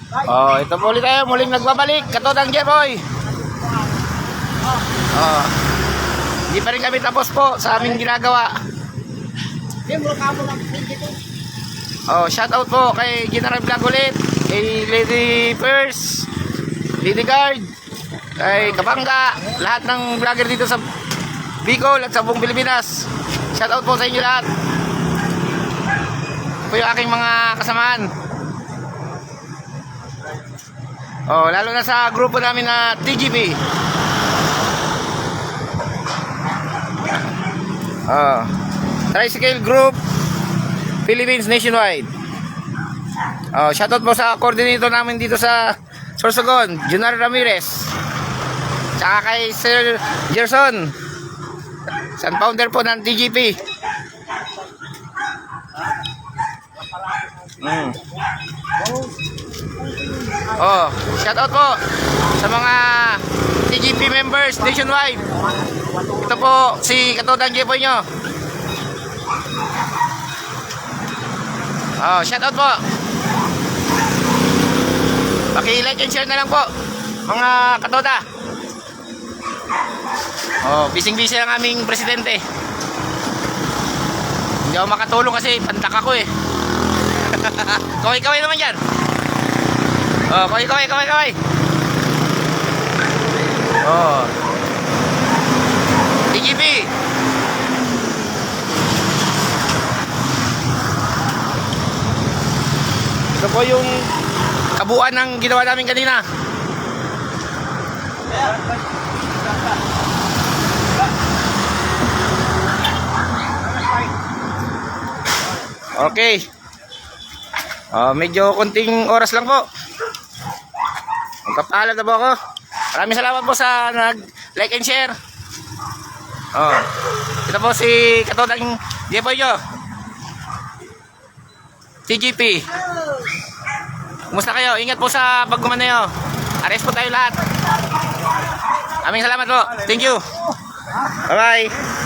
Oh, ito po ulit tayo, muling nagbabalik. Katodang Jeboy. Oh. Hindi pa rin kami tapos po sa aming ginagawa. Oh, shout out po kay General Vlog ulit, kay Lady First, Lady Guard, kay Kabangga, lahat ng vlogger dito sa Bicol at sa buong Pilipinas. Shout out po sa inyo lahat. Ito po yung aking mga kasamaan. Oh, lalo na sa grupo namin na TGP. Oh, Tricycle Group Philippines Nationwide. Oh, shoutout po sa coordinator namin dito sa Sorsogon, Junar Ramirez. Tsaka kay Sir Gerson, San founder po ng TGP. Oh, shoutout po sa mga TGP members nationwide. Ito po si Katodang Jeboy nyo. Oh, shoutout po. Paki-like and share na lang po mga katoda. Oh, busy-busy ang aming presidente. Hindi ako makatulong kasi pantak ako eh. Kaway-kaway naman dyan. Oh, kaway. Oh. TGP. Ito po yung kabuuan ng ginawa namin kanina. Okay. Medyo konting oras lang po. Magpapaalam na po ako. Maraming salamat po sa nag-like and share. Ito po si Katodang Jeboy nyo. TGP. Kumusta kayo? Ingat po sa pagkumanayo. Ares po tayo lahat. Maraming salamat po. Thank you. Bye bye.